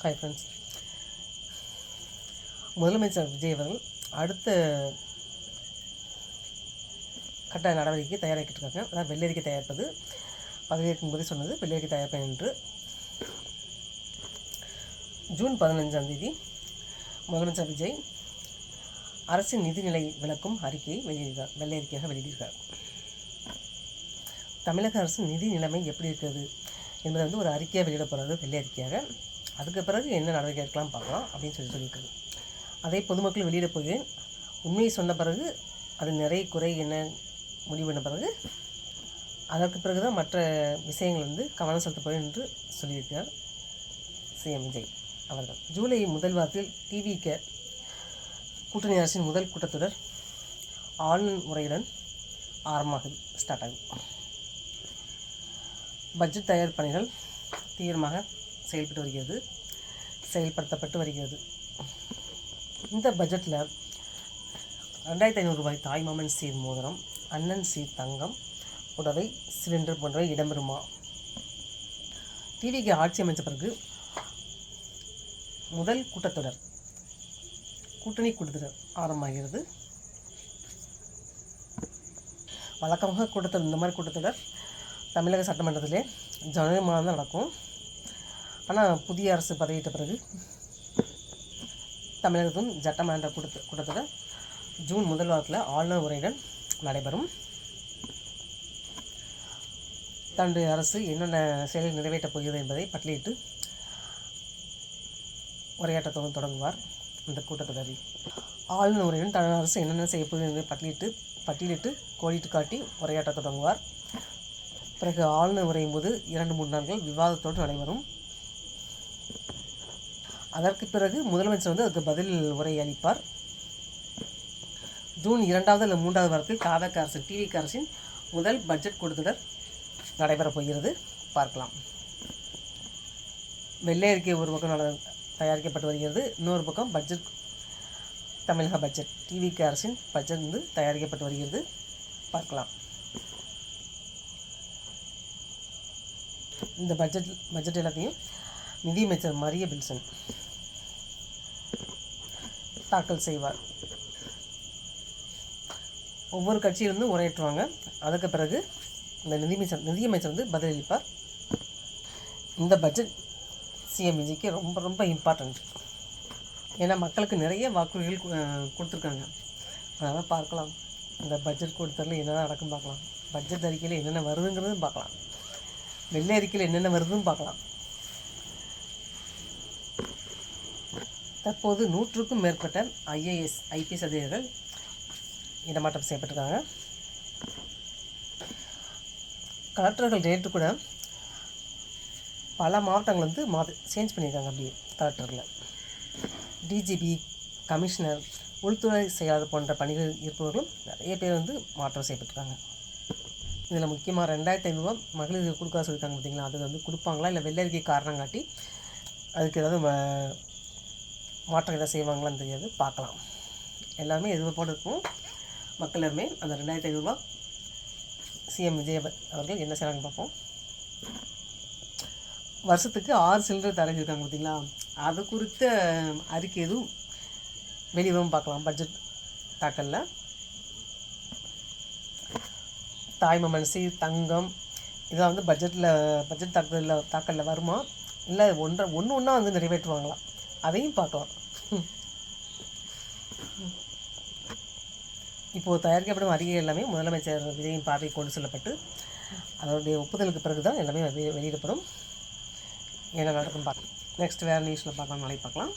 Hi friends. முதலமைச்சர் விஜய் அவர்கள் அடுத்த கட்ட நடவடிக்கை தயாராகிட்டு இருக்காங்க. அதாவது வெள்ளரிக்கை தயாரிப்பது, பதவியேற்கும் போதே சொன்னது வெள்ளரிக்கை தயாரிப்பேன் என்று. ஜூன் 15 முதலமைச்சர் விஜய் அரசின் நிதிநிலை விளக்கும் அறிக்கையை வெள்ளரிக்கையாக வெளியிட்டிருக்கார். தமிழக அரசின் நிதி நிலைமை எப்படி இருக்கிறது என்பதை ஒரு அறிக்கையாக வெளியிட போகிறது வெள்ளரிக்கையாக. அதுக்கு பிறகு என்ன நடவடிக்கை எடுக்கலாம் பார்க்கலாம் அப்படின்னு சொல்லியிருக்காரு. அதை பொதுமக்கள் வெளியிட போகிறேன், உண்மையை சொன்ன பிறகு அது நிறைய குறை என்ன முடிவு பண்ண பிறகு அதற்கு பிறகு தான் மற்ற விஷயங்கள் கவனம் செலுத்த போகிறேன் என்று சொல்லியிருக்கிறார் சிஎம் விஜய் அவர்கள். ஜூலை முதல் வாரத்தில் டிவிக்கு கூட்டணி அரசின் முதல் கூட்டத்தொடர் ஆளுநர் உரையுடன் ஸ்டார்ட் ஆகும். பட்ஜெட் தயார் பணிகள் தீவிரமாக செயல்படுத்தப்பட்டு வருகிறது. இந்த பட்ஜெட்டில் 2500 ரூபாய் தாய்மாமன் சீர் மோதிரம், அண்ணன் சீர் தங்கம், புடவை, சிலிண்டர் போன்றவை இடம்பெறுமா? டிவிக்கு ஆட்சி அமைச்ச பிறகு முதல் கூட்டத்தொடர் கூட்டணி கூட்டத்தொடர் ஆரம்பமாகிறது. வழக்கமாக இந்த மாதிரி கூட்டத்தொடர் தமிழக சட்டமன்றத்திலே ஜனவரி மாதம் தான் நடக்கும். ஆனால் புதிய அரசு பதவியிட்ட பிறகு தமிழகத்தின் சட்டமன்ற கூட்டத்தொடர் ஜூன் முதல் வாரத்தில் ஆளுநர் உரையுடன் நடைபெறும். தன்னுடைய அரசு என்னென்ன செயல்களை நிறைவேற்றப் போகிறது என்பதை பட்டியலிட்டு உரையாற்ற தொடங்குவார். இந்த கூட்டத்தொடரில் ஆளுநர் உரையுடன் தனது அரசு என்னென்ன செய்யப்போகுது என்பதை பட்டியலிட்டு கோடிட்டு காட்டி உரையாற்ற தொடங்குவார். பிறகு ஆளுநர் உரையும் போது 2-3 நாட்கள் விவாதத்தோடு நடைபெறும். அதற்கு பிறகு முதலமைச்சர் அதுக்கு பதில் உரை அளிப்பார். ஜூன் 2வது அல்லது 3வது வாரத்தில் தாவேகா அரசின் டிவிக்கு அரசின் முதல் பட்ஜெட் கூட்டத்தொடர் நடைபெறப் போகிறது. பார்க்கலாம். வெள்ளை அறிக்கை ஒரு பக்கம் தயாரிக்கப்பட்டு வருகிறது, இன்னொரு பக்கம் தமிழக பட்ஜெட் டிவிக்கு அரசின் பட்ஜெட் தயாரிக்கப்பட்டு வருகிறது. பார்க்கலாம். இந்த பட்ஜெட் எல்லாத்தையும் நிதியமைச்சர் மரிய வில்சன் தாக்கல் செய்வார். ஒவ்வொரு கட்சியிலிருந்தும் உரையாற்றுவாங்க. அதுக்கு பிறகு இந்த நிதியமைச்சர் பதிலளிப்பார். இந்த பட்ஜெட் சிஎம் விஜய்க்கு ரொம்ப ரொம்ப இம்பார்ட்டண்ட். ஏன்னா மக்களுக்கு நிறைய வாக்குறுதிகள் கொடுத்துருக்காங்க. அதனால் பார்க்கலாம். இந்த பட்ஜெட் கூட்டத்தில் என்னென்ன நடக்கும் பார்க்கலாம். பட்ஜெட் அறிக்கையில் என்னென்ன வருதுங்கிறதும் பார்க்கலாம். வெள்ளை அறிக்கையில் என்னென்ன வருதுன்னு பார்க்கலாம். தற்போது 100க்கும் மேற்பட்ட ஐபிஎஸ் அதிகாரிகள் இடமாற்றம் செய்யப்பட்டிருக்காங்க. கலெக்டர்கள் ரேட்டு கூட பல மாவட்டங்கள் சேஞ்ச் பண்ணியிருக்காங்க. அப்படி கலெக்டர்களை டிஜிபி, கமிஷனர், உள்துறை செயலாளர் போன்ற பணிகள் இருப்பவர்களும் நிறைய பேர் மாற்றம் செய்யப்பட்டிருக்காங்க. இதில் முக்கியமாக 2500 ரூபா மகளிருக்கு கொடுக்க சொல்லியிருக்காங்க. பார்த்திங்களா, அது கொடுப்பாங்களா இல்லை வெள்ளரிக்கை காரணம் காட்டி அதுக்கு ஏதாவது மாற்றம் எதாவது செய்வாங்களான்னு தெரியாது. பார்க்கலாம். எல்லாருமே எதிர்பார்ப்போடு இருக்கும். மக்கள் எல்லாருமே அந்த 2500 ரூபா சிஎம் விஜய் அவர்கள் என்ன செய்கிறாங்கன்னு பார்ப்போம். வருஷத்துக்கு 6 சிலிண்டர் தரஞ்சிருக்காங்க. பார்த்திங்களா, அது குறித்த அறிக்கை எதுவும் வெளிவரும் பார்க்கலாம். பட்ஜெட் தாக்கலில் தாய்மாமன் சீர் தங்கம் இதெல்லாம் பட்ஜெட் தாக்கலில் வருமா, இல்லை ஒன்றா நிறைவேற்றுவாங்களாம், அதையும் பார்க்கலாம். இப்போது தயாரிக்கப்படும் அறிக்கை எல்லாமே முதலமைச்சர் விஜயின் பார்வை கொண்டு செல்லப்பட்டு அதனுடைய ஒப்புதலுக்கு பிறகு தான் எல்லாமே வெளியிடப்படும். என்ன நடக்கும் பார்க்கலாம். நெக்ஸ்ட் வேறு நியூஸில் பார்க்கலாம். நாளைக்கு பார்க்கலாம்.